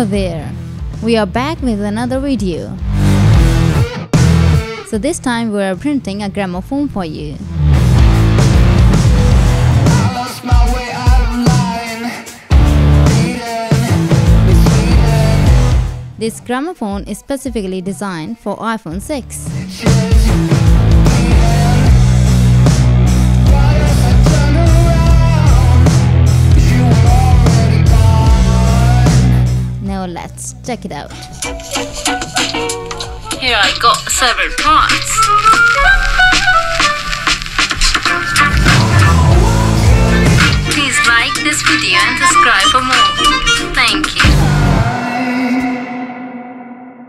Hello there, we are back with another video. So this time we are printing a gramophone for you. This gramophone is specifically designed for iPhone 6. Now let's check it out. Here I got several parts. Please like this video and subscribe for more. Thank you.